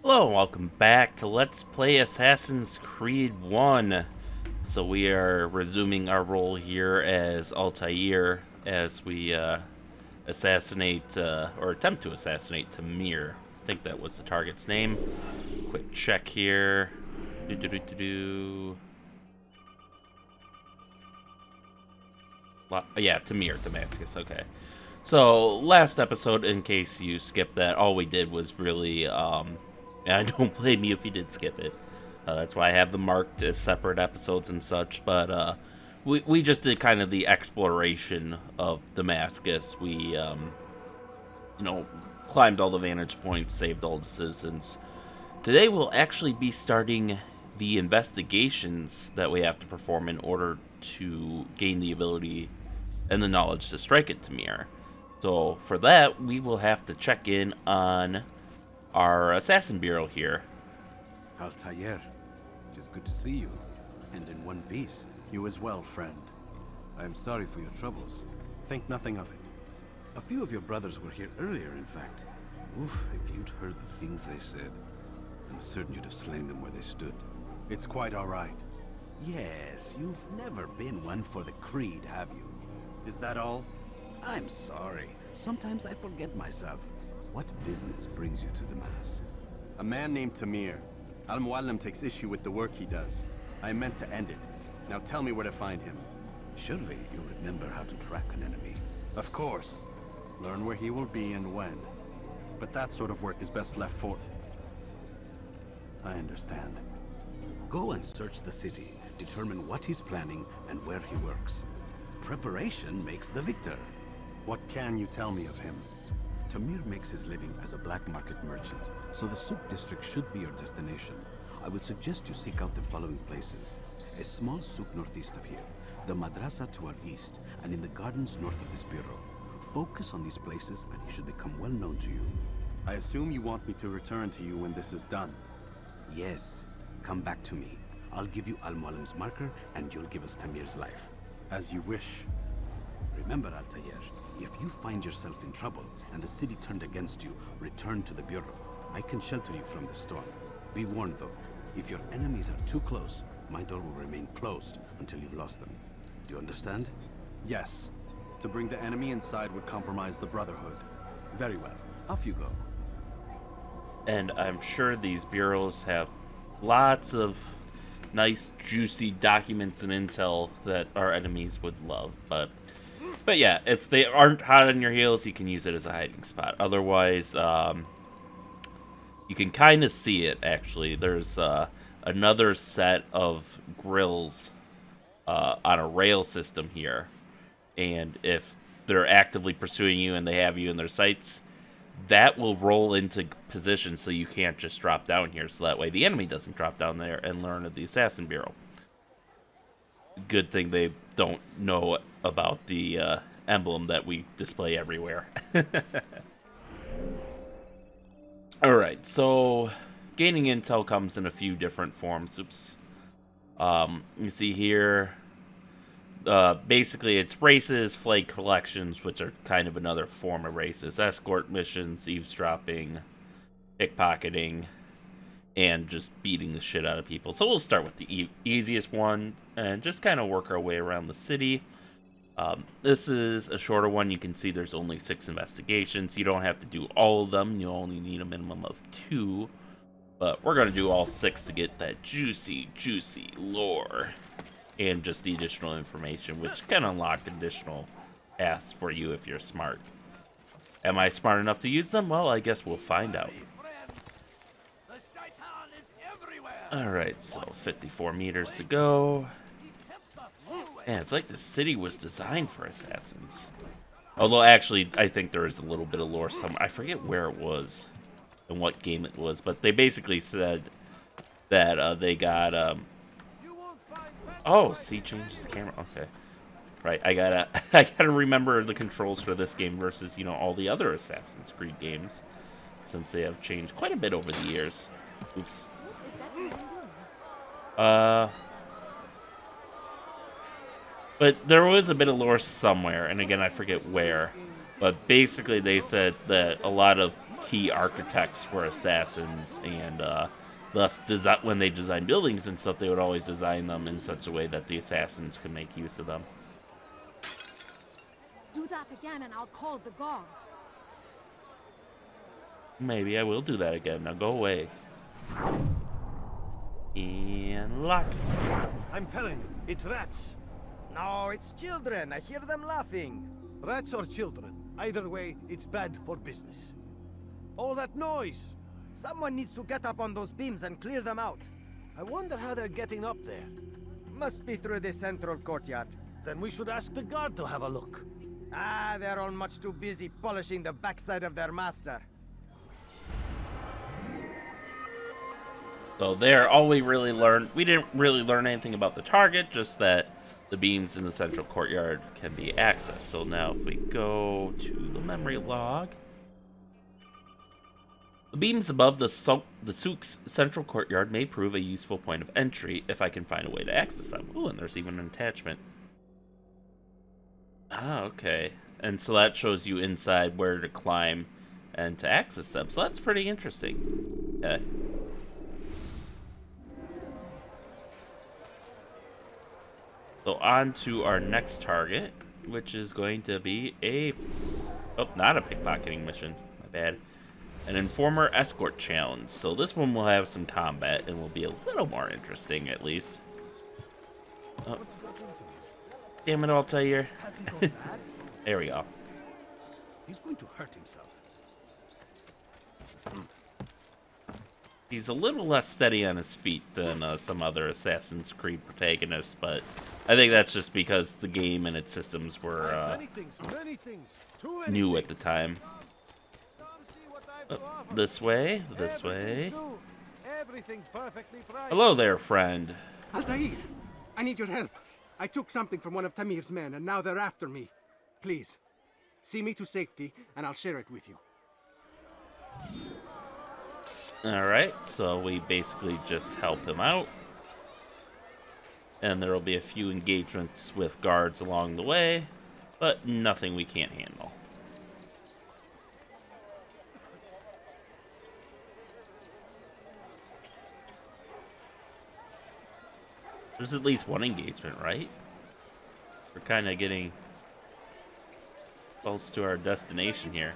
Hello, and welcome back to Let's Play Assassin's Creed 1. So we are resuming our role here as Altair as we assassinate, or attempt to assassinate Tamir. I think that was the target's name. Quick check here. Yeah, Tamir, Damascus, okay. So, last episode, in case you skipped that, all we did was really, and I don't blame you if you did skip it. That's why I have them marked as separate episodes and such. But we just did kind of the exploration of Damascus. We, climbed all the vantage points, saved all the citizens. Today we'll actually be starting the investigations that we have to perform in order to gain the ability and the knowledge to strike at Tamir. So for that, we will have to check in on our assassin bureau here. Altair, it is good to see you, and in one piece. You as well, friend. I am sorry for your troubles. Think nothing of it. A few of your brothers were here earlier, in fact. Oof, if you'd heard the things they said, I'm certain you'd have slain them where they stood. It's quite all right. Yes, you've never been one for the creed, have you? Is that all? I'm sorry. Sometimes I forget myself. What business brings you to Damas? A man named Tamir. Al-Muallim takes issue with the work he does. I meant to end it. Now tell me where to find him. Surely you remember how to track an enemy. Of course. Learn where he will be and when. But that sort of work is best left for... I understand. Go and search the city. Determine what he's planning and where he works. Preparation makes the victor. What can you tell me of him? Tamir makes his living as a black market merchant, so the souk district should be your destination. I would suggest you seek out the following places. A small souk northeast of here, the madrasa to our east, and in the gardens north of this bureau. Focus on these places and he should become well known to you. I assume you want me to return to you when this is done. Yes. Come back to me. I'll give you Al-Muallim's marker and you'll give us Tamir's life. As you wish. Remember, Altair, if you find yourself in trouble and the city turned against you, return to the bureau. I can shelter you from the storm. Be warned though, if your enemies are too close, my door will remain closed until you've lost them. Do you understand? Yes. To bring the enemy inside would compromise the Brotherhood. Very well. Off you go. And I'm sure these bureaus have lots of nice, juicy documents and intel that our enemies would love. But yeah, if they aren't hot on your heels, you can use it as a hiding spot. Otherwise, you can kind of see it, actually. There's another set of grills on a rail system here. And if they're actively pursuing you and they have you in their sights, that will roll into position so you can't just drop down here. So that way the enemy doesn't drop down there and learn of the Assassin Bureau. Good thing they don't know about the emblem that we display everywhere. Alright, so gaining intel comes in a few different forms. Oops. You see here, basically it's races, flag collections, which are kind of another form of races, escort missions, eavesdropping, pickpocketing, and just beating the shit out of people. So we'll start with the easiest one and just kind of work our way around the city. This is a shorter one. You can see there's only 6 investigations. You don't have to do all of them. You only need a minimum of 2. But we're going to do all 6 to get that juicy lore and just the additional information, which can unlock additional paths for you if you're smart. Am I smart enough to use them? Well, I guess we'll find out. Alright, so 54 meters to go. Man, it's like the city was designed for assassins. Although, actually, I think there is a little bit of lore somewhere. I forget where it was and what game it was, but they basically said that they got... Oh, see, changes camera. Okay. Right, I gotta remember the controls for this game versus, all the other Assassin's Creed games, since they have changed quite a bit over the years. Oops. But there was a bit of lore somewhere, and again, I forget where. But basically, they said that a lot of key architects for assassins, and thus when they design buildings and stuff, they would always design them in such a way that the assassins could make use of them. Do that again and I'll call the guard. Maybe I will do that again. Now go away. And lock. I'm telling you, it's rats. No, it's children. I hear them laughing. Rats or children. Either way, it's bad for business. All that noise. Someone needs to get up on those beams and clear them out. I wonder how they're getting up there. Must be through the central courtyard. Then we should ask the guard to have a look. Ah, they're all much too busy polishing the backside of their master. So there, all we really learned, we didn't really learn anything about the target, just that the beams in the central courtyard can be accessed. So now if we go to the memory log, the beams above the souk's central courtyard may prove a useful point of entry if I can find a way to access them. Ooh, and there's even an attachment. Ah, okay. And so that shows you inside where to climb and to access them. So that's pretty interesting. Okay. So on to our next target, which is going to be not a pickpocketing mission, my bad. An Informer Escort challenge. So this one will have some combat and will be a little more interesting at least. Oh. Damn it, Altair. There we go. He's going to hurt himself. He's a little less steady on his feet than some other Assassin's Creed protagonists, but I think that's just because the game and its systems were new at the time. This way, this way. Hello there, friend. Altair, I need your help. I took something from one of Tamir's men, and now they're after me. Please, see me to safety, and I'll share it with you. Alright, so we basically just help him out. And there will be a few engagements with guards along the way, but nothing we can't handle. There's at least one engagement, right? We're kind of getting close to our destination here.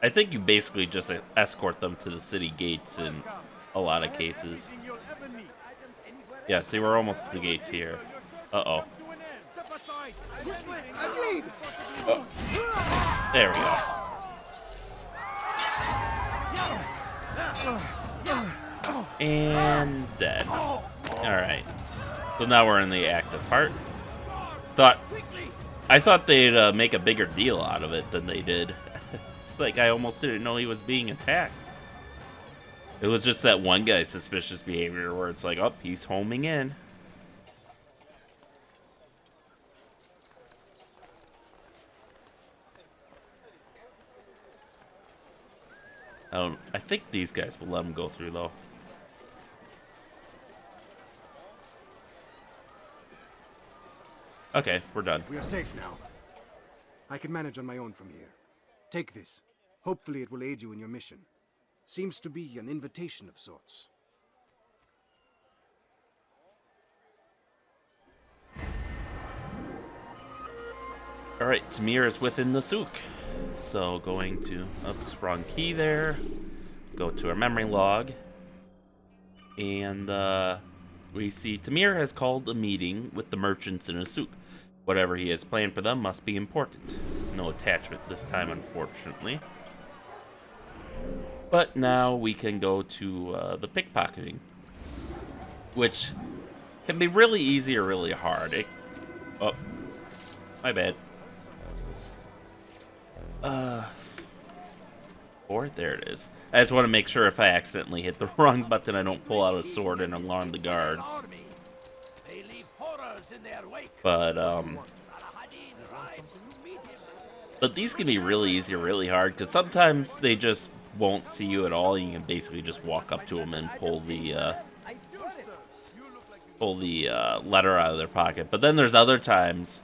I think you basically just escort them to the city gates in a lot of cases. Yeah, see, we're almost at the gates here. Uh-oh. Oh. There we go. And dead. Alright. So now we're in the active part. I thought they'd make a bigger deal out of it than they did. It's like I almost didn't know he was being attacked. It was just that one guy's suspicious behavior where it's like, oh, he's homing in. I think these guys will let him go through, though. Okay, we're done. We are safe now. I can manage on my own from here. Take this. Hopefully it will aid you in your mission. Seems to be an invitation of sorts. Alright, Tamir is within the souk. So going to wrong key there. Go to our memory log. And we see Tamir has called a meeting with the merchants in his souk. Whatever he has planned for them must be important. No attachment this time, unfortunately. But now we can go to the pickpocketing, which can be really easy or really hard. Oh, my bad. There it is. I just want to make sure if I accidentally hit the wrong button, I don't pull out a sword and alarm the guards. But these can be really easy or really hard, because sometimes they just won't see you at all, and you can basically just walk up to them and pull the letter out of their pocket. But then there's other times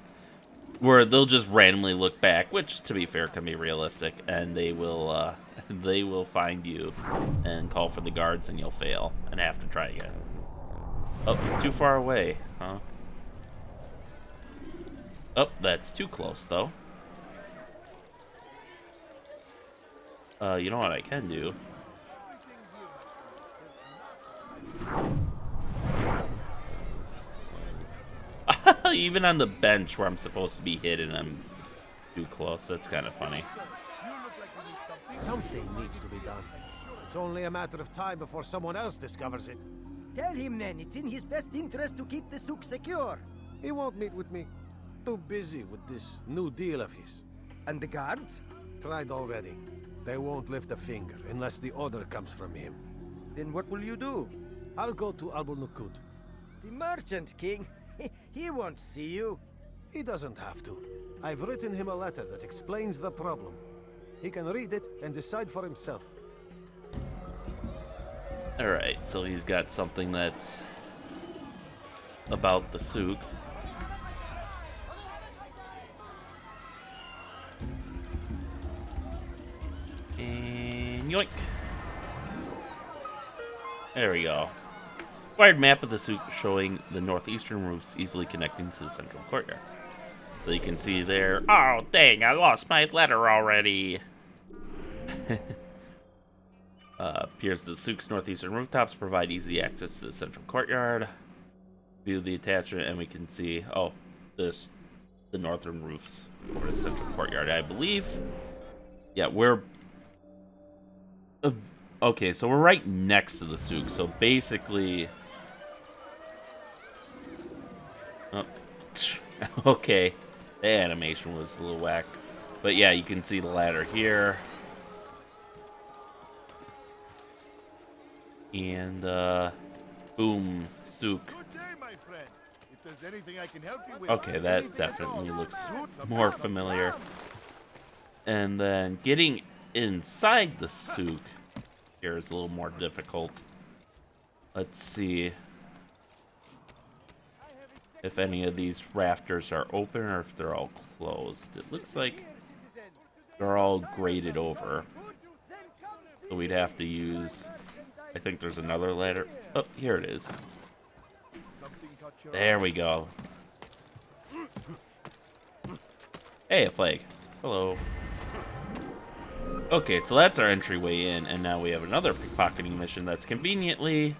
where they'll just randomly look back, which, to be fair, can be realistic, and they will they will find you and call for the guards, and you'll fail and have to try again. Oh, too far away, huh? Oh, that's too close, though. You know what I can do? Even on the bench where I'm supposed to be hidden, I'm too close. That's kind of funny. Something needs to be done. It's only a matter of time before someone else discovers it. Tell him then, it's in his best interest to keep the souk secure. He won't meet with me. Too busy with this new deal of his. And the guards? Tried already. They won't lift a finger unless the order comes from him. Then what will you do? I'll go to Al-Nukud. The merchant king? He won't see you. He doesn't have to. I've written him a letter that explains the problem. He can read it and decide for himself. Alright, so he's got something that's about the souk. And yoink. There we go. Wired map of the souk showing the northeastern roofs easily connecting to the central courtyard. So you can see there. Oh, dang, I lost my letter already. Appears the souk's northeastern rooftops provide easy access to the central courtyard. View the attachment, and we can see, oh, the northern roofs over the central courtyard, I believe. Yeah, we're... okay, so we're right next to the souk, so basically... Oh, okay, the animation was a little whack. But yeah, you can see the ladder here. And, boom, souk. Okay, that definitely looks more familiar. And then getting inside the souk here is a little more difficult. Let's see if any of these rafters are open or if they're all closed. It looks like they're all grated over. So we'd have to use... I think there's another ladder. Oh, here it is. There we go. Hey, a flag. Hello. Okay, so that's our entryway in, and now we have another pickpocketing mission that's conveniently...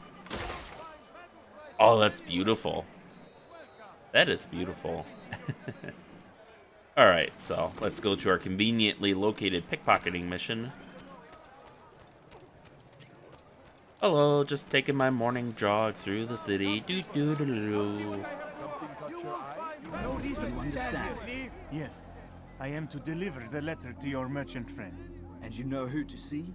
Oh, that's beautiful. That is beautiful. Alright, so let's go to our conveniently located pickpocketing mission. Hello, just taking my morning jog through the city. Do do do do. You understand? Yes, I am to deliver the letter to your merchant friend. And you know who to see?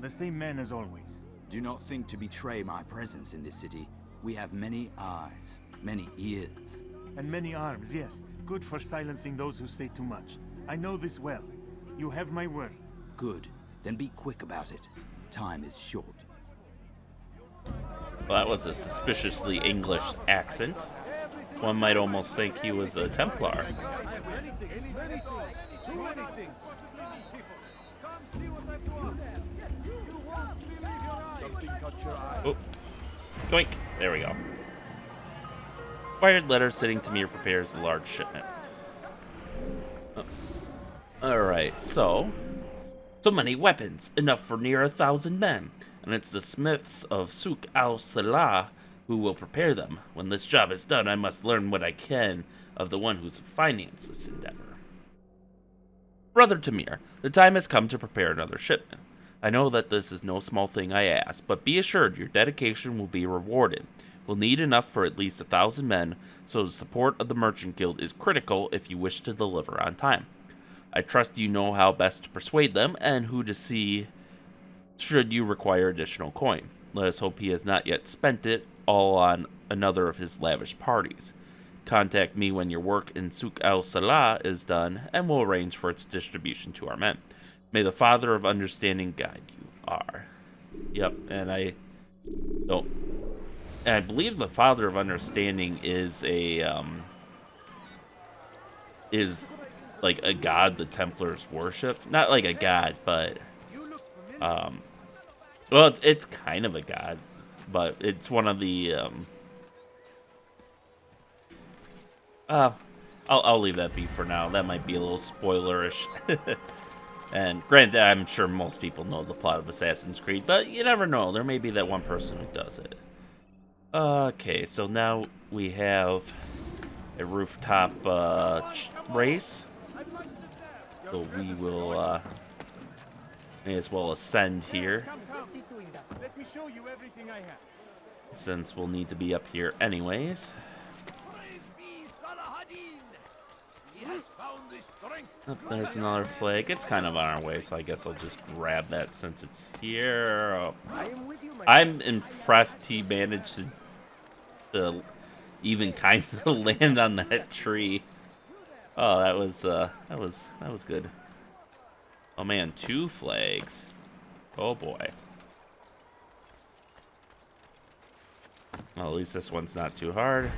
The same man as always. Do not think to betray my presence in this city. We have many eyes, many ears. And many arms, yes. Good for silencing those who say too much. I know this well. You have my word. Good. Then be quick about it. Time is short. Well, that was a suspiciously English accent. One might almost think he was a Templar. Oh, yoink. There we go. Wired letter sitting Tamir prepares a large shipment. Oh. Alright, so many weapons, enough for near 1,000 men. And it's the smiths of Souk al-Salah who will prepare them. When this job is done, I must learn what I can of the one who's financed this endeavor. Brother Tamir, the time has come to prepare another shipment. I know that this is no small thing I ask, but be assured your dedication will be rewarded. We'll need enough for at least 1,000 men, so the support of the Merchant Guild is critical if you wish to deliver on time. I trust you know how best to persuade them and who to see should you require additional coin. Let us hope he has not yet spent it all on another of his lavish parties. Contact me when your work in Souk al-Salah is done, and we'll arrange for its distribution to our men. May the Father of Understanding guide you. R. Yep, and I believe the Father of Understanding is like a god the Templars worship. Not like a god, but Well, it's kind of a god, but it's one of the I'll leave that be for now. That might be a little spoilerish. And granted, I'm sure most people know the plot of Assassin's Creed, but you never know. There may be that one person who does it. Okay, so now we have a rooftop race. So we will may as well ascend here, since we'll need to be up here anyways. Oh, there's another flag. It's kind of on our way, so I guess I'll just grab that since it's here. Oh. I'm impressed he managed to even kind of land on that tree. Oh, that was good. Oh man, 2 flags. Oh boy. Well, at least this one's not too hard.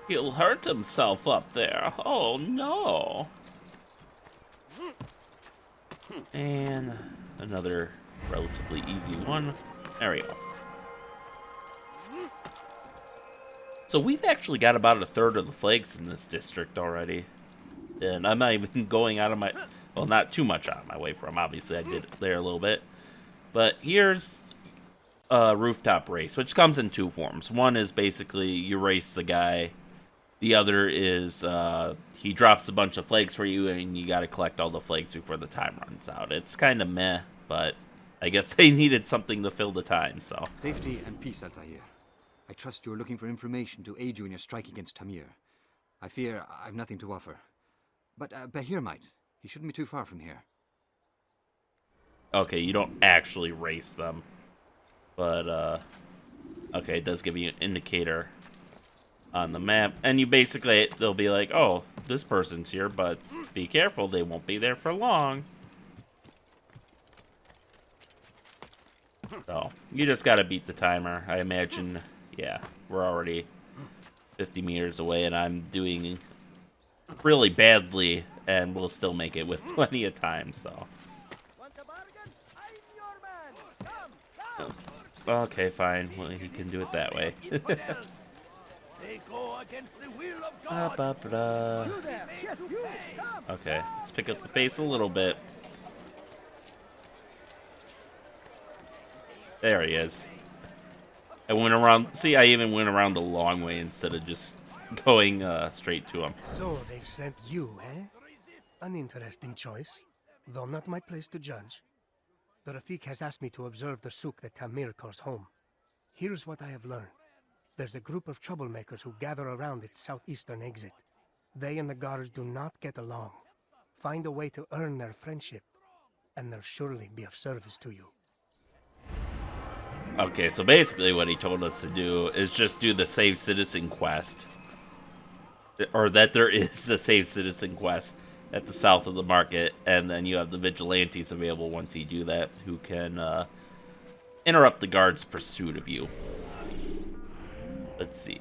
He'll hurt himself up there. Oh no. And another relatively easy one. There we go. So we've actually got about 1/3 of the flags in this district already. And I'm not even going out of my... Well, not too much out of my way from. Obviously, I did it there a little bit. But here's a rooftop race, which comes in 2 forms. One is basically you race the guy. The other is he drops a bunch of flags for you, and you got to collect all the flags before the time runs out. It's kind of meh, but I guess they needed something to fill the time, so... Safety and peace, Al-Sayf. I trust you're looking for information to aid you in your strike against Tamir. I fear I've nothing to offer. But Bahir might. He shouldn't be too far from here. Okay, you don't actually race them. But, okay, it does give you an indicator on the map. And you basically, they'll be like, oh, this person's here, but be careful, they won't be there for long. So, you just gotta beat the timer. I imagine, yeah, we're already 50 meters away, and I'm doing really badly, and we'll still make it with plenty of time, so. Okay, fine. Well, he can do it that way. Okay, let's pick up the pace a little bit. There he is. I went around... See, I even went around the long way instead of just going straight to him. So they've sent you, eh? An interesting choice, though not my place to judge. The Rafik has asked me to observe the souk that Tamir calls home. Here's what I have learned. There's a group of troublemakers who gather around its southeastern exit. They and the guards do not get along. Find a way to earn their friendship, and they'll surely be of service to you. Okay, so basically what he told us to do is just do the Save Citizen quest. Or that there is a Save Citizen quest at the south of the market, and then you have the vigilantes available once you do that, who can interrupt the guards' pursuit of you. Let's see.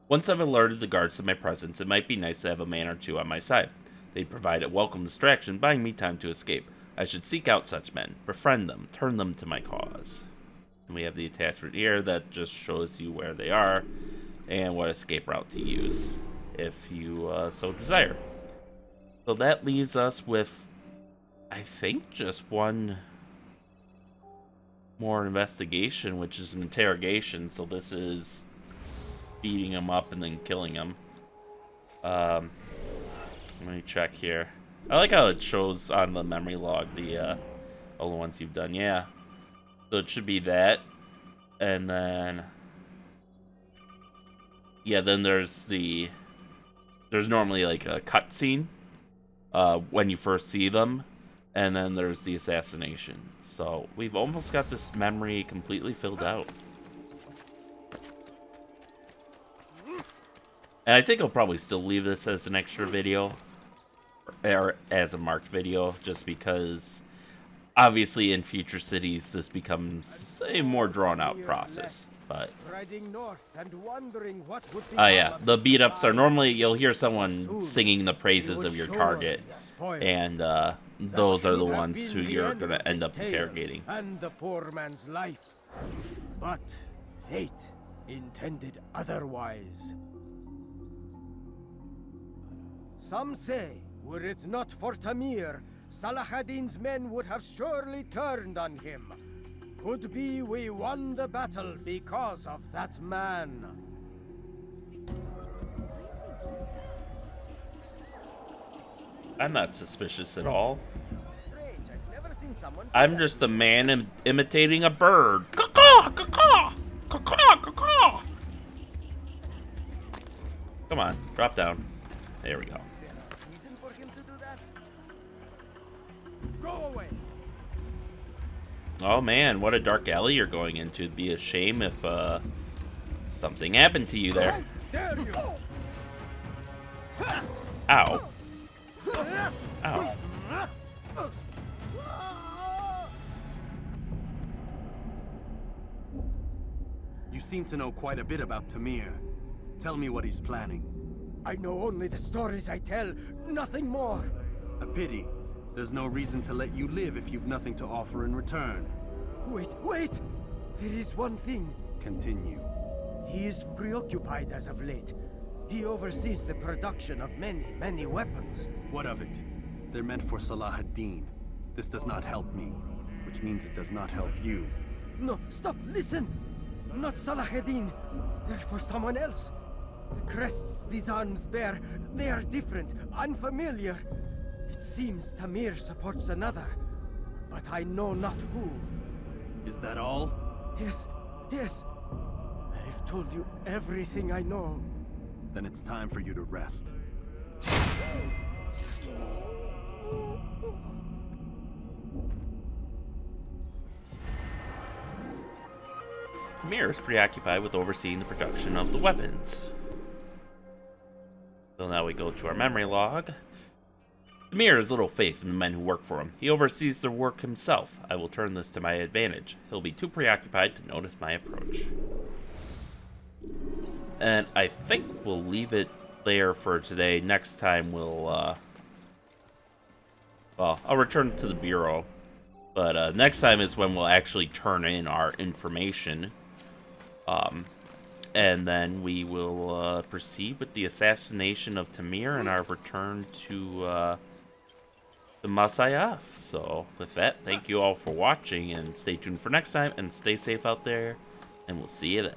Once I've alerted the guards to my presence, it might be nice to have a man or two on my side. They provide a welcome distraction, buying me time to escape. I should seek out such men, befriend them, turn them to my cause. And we have the attachment here that just shows you where they are and what escape route to use, if you so desire. So that leaves us with, I think, just one more investigation, which is an interrogation. So this is beating him up and then killing him. Let me check here. I like how it shows on the memory log the all the ones you've done. Yeah, so it should be that, and then yeah, then there's normally like a cutscene when you first see them, and then there's the assassination. So we've almost got this memory completely filled out. And I think I'll probably still leave this as an extra video, or as a marked video, just because obviously in future cities this becomes a more drawn out process. But Riding north and wondering what would be yeah, the beat ups are normally you'll hear someone singing the praises of your target, and those are the ones who you're gonna end up interrogating. And the poor man's life. But fate intended otherwise. Some say, were it not for Tamir, Salah ad-Din's men would have surely turned on him. Could be we won the battle because of that man. I'm not suspicious at all. I'm just a man imitating a bird. Caw-caw, caw-caw, caw-caw, caw-caw. Come on, drop down. There we go. Go away. Oh man, what a dark alley you're going into. It'd be a shame if something happened to you there. Dare you? Ow. Ow. You seem to know quite a bit about Tamir. Tell me what he's planning. I know only the stories I tell, nothing more. A pity. There's no reason to let you live if you've nothing to offer in return. Wait! There is one thing. Continue. He is preoccupied as of late. He oversees the production of many weapons. What of it? They're meant for Salah ad-Din. This does not help me, which means it does not help you. No, stop, listen! Not Salah ad-Din. They're for someone else. The crests these arms bear, they are different, unfamiliar. It seems Tamir supports another, but I know not who. Is that all? Yes. I've told you everything I know. Then it's time for you to rest. Tamir is preoccupied with overseeing the production of the weapons. So now we go to our memory log. Tamir has little faith in the men who work for him. He oversees their work himself. I will turn this to my advantage. He'll be too preoccupied to notice my approach. And I think we'll leave it there for today. Next time we'll, well, I'll return to the Bureau. But next time is when we'll actually turn in our information. And then we will proceed with the assassination of Tamir and our return to the Al-Sayf. So with that, thank you all for watching, and stay tuned for next time, and stay safe out there, and we'll see you then.